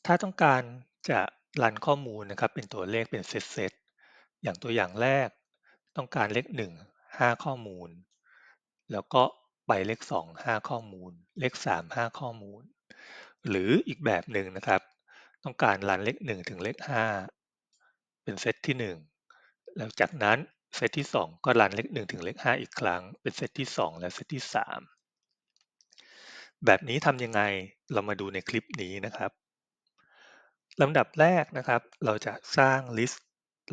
ถ้าต้องการจะรันข้อมูลนะครับเป็นตัวเลขเป็นเซตๆอย่างตัวอย่างแรกต้องการเลข1 5ข้อมูลแล้วก็ไปเลข2 5ข้อมูลเลข3 5ข้อมูลหรืออีกแบบหนึ่งนะครับต้องการรันเลข1ถึงเลข5เป็นเซตที่1แล้วจากนั้นเซตที่2ก็รันเลข1ถึงเลข5อีกครั้งเป็นเซตที่2และเซตที่3แบบนี้ทำยังไงเรามาดูในคลิปนี้นะครับ ลำดับแรกนะครับเราจะสร้างลิสต์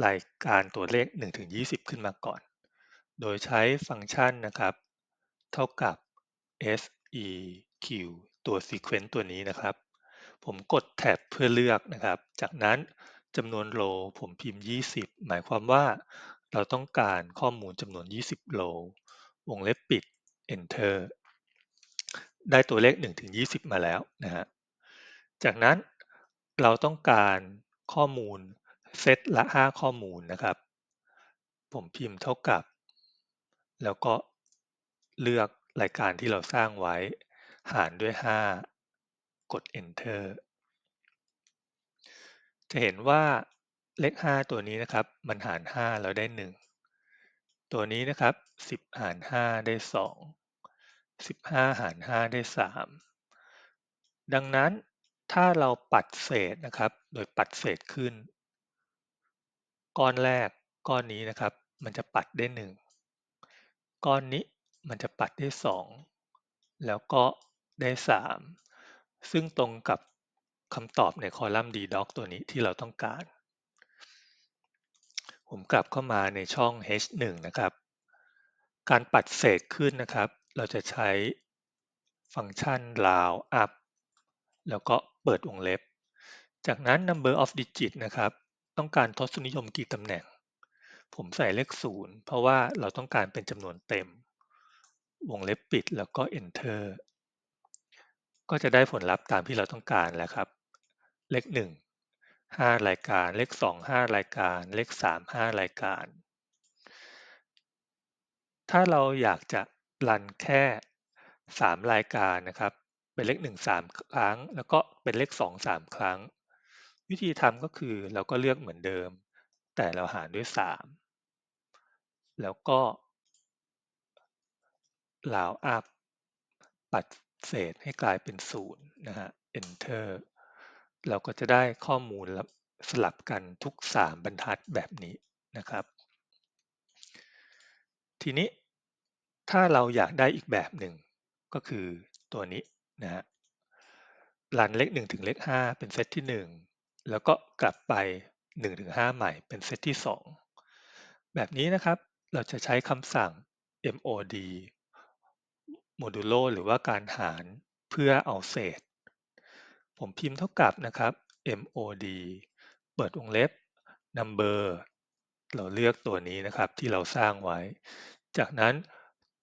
รายการตัวเลข1-20ขึ้นมาก่อนโดยใช้ฟังก์ชันนะครับเท่ากับ seq ตัว sequence ตัวนี้นะครับผมกดแท็บเพื่อเลือกนะครับจากนั้นจำนวนโลผมพิมพ์20หมายความว่าเราต้องการข้อมูลจำนวน20โลวงเล็บปิด enter ได้ตัวเลข1-20มาแล้วนะฮะจากนั้นเราต้องการข้อมูลเซตละ5ข้อมูลนะครับผมพิมพ์เท่ากับแล้วก็เลือกรายการที่เราสร้างไว้หารด้วย5กด enter จะเห็นว่าเลข5ตัวนี้นะครับมันหาร5แล้วได้1ตัวนี้นะครับ10หาร5ได้2 15หาร5ได้3ดังนั้นถ้าเราปัดเศษนะครับโดยปัดเศษขึ้นก้อนแรกก้อนนี้นะครับมันจะปัดได้1ก้อนนี้มันจะปัดได้2แล้วก็ได้3ซึ่งตรงกับคำตอบในคอลัมน์ ddoc ตัวนี้ที่เราต้องการผมกลับเข้ามาในช่อง h1 นะครับการปัดเศษขึ้นนะครับเราจะใช้ฟังก์ชัน round up แล้วก็เปิดวงเล็บจากนั้น number of digit นะครับต้องการทศนิยมกี่ตำแหน่งผมใส่เลข0เพราะว่าเราต้องการเป็นจำนวนเต็มวงเล็บปิดแล้วก็ enter ก็จะได้ผลลัพธ์ตามที่เราต้องการแล้วครับเลข1 5รายการเลข2 5รายการเลข3 5รายการถ้าเราอยากจะรันแค่3รายการนะครับเป็นเลข1 3ครั้งแล้วก็เป็นเลข2 3ครั้งวิธีทำก็คือเราก็เลือกเหมือนเดิมแต่เราหารด้วย3แล้วก็ round up ปัดเศษให้กลายเป็น0นะฮะ enter เราก็จะได้ข้อมูลสลับกันทุก3บรรทัดแบบนี้นะครับทีนี้ถ้าเราอยากได้อีกแบบหนึ่งก็คือตัวนี้นะฮะรันเลข1ถึงเลข5เป็นเซตที่1แล้วก็กลับไป1ถึง5ใหม่เป็นเซตที่2แบบนี้นะครับเราจะใช้คำสั่ง mod modulo หรือว่าการหารเพื่อเอาเศษผมพิมพ์เท่ากับนะครับ mod เปิดวงเล็บ number เราเลือกตัวนี้นะครับที่เราสร้างไว้จากนั้น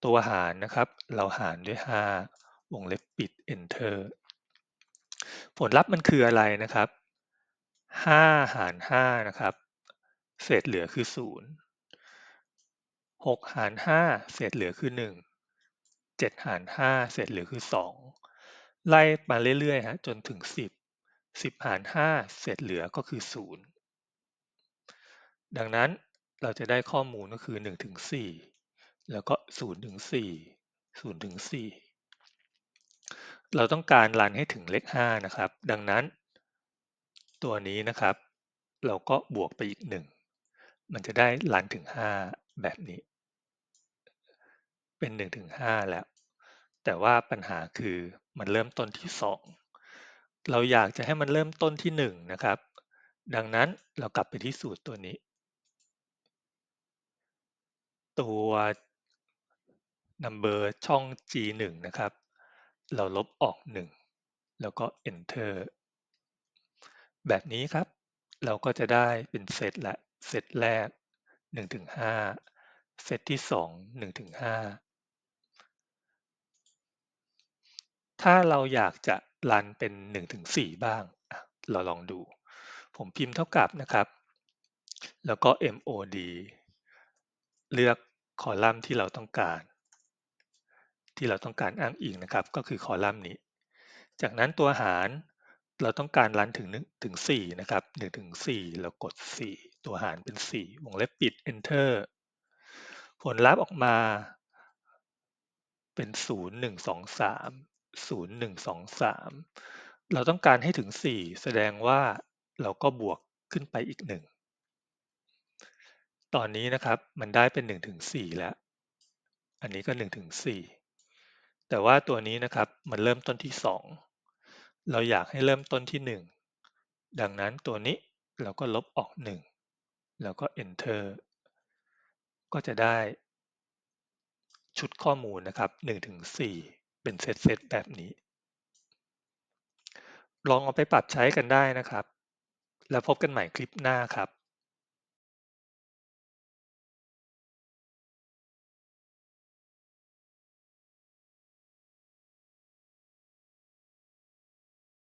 ตัวหารนะครับเราหารด้วย5วงเล็บปิด enter ผลลัพธ์มันคืออะไรนะครับ5หาร5นะครับเศษเหลือคือ0 6หาร5เศษเหลือคือ1 7หาร5เศษเหลือคือ2ไล่มาเรื่อยๆฮะจนถึง10 10หาร5เศษเหลือก็คือ0ดังนั้นเราจะได้ข้อมูลก็คือ1ถึง4แล้วก็0ถึง4 0ถึง4เราต้องการรันให้ถึงเลข5นะครับดังนั้นตัวนี้นะครับเราก็บวกไปอีก1มันจะได้รันถึง5แบบนี้เป็น1ถึง5แล้วแต่ว่าปัญหาคือมันเริ่มต้นที่2เราอยากจะให้มันเริ่มต้นที่1นะครับดังนั้นเรากลับไปที่สูตรตัวนี้ตัว number ช่อง G1 นะครับเราลบออก1แล้วก็ enter แบบนี้ครับเราก็จะได้เป็นเซตละเซตแรก1-5เซตที่21-5ถ้าเราอยากจะรันเป็น1-4บ้างเราลองดูผมพิมพ์เท่ากับนะครับแล้วก็ mod เลือกคอลัมน์ที่เราต้องการอ้างอิงนะครับก็คือคอลัมน์นี้จากนั้นตัวหาร เราต้องการรันถึง1ถึง4นะครับ1ถึง4เรากด4ตัวหารเป็น4วงเล็บปิด enter ผลลัพธ์ออกมาเป็น0 1 2 3 0 1 2 3เราต้องการให้ถึง4แสดงว่าเราก็บวกขึ้นไปอีก1ตอนนี้นะครับมันได้เป็น1ถึง4แล้วอันนี้ก็1ถึง4แต่ว่าตัวนี้นะครับมันเริ่มต้นที่2เราอยากให้เริ่มต้นที่1ดังนั้นตัวนี้เราก็ลบออก1แล้วก็ enter ก็จะได้ชุดข้อมูลนะครับ1ถึง4เป็นเซตแบบนี้ลองเอาไปปรับใช้กันได้นะครับแล้วพบกันใหม่คลิปหน้าครับ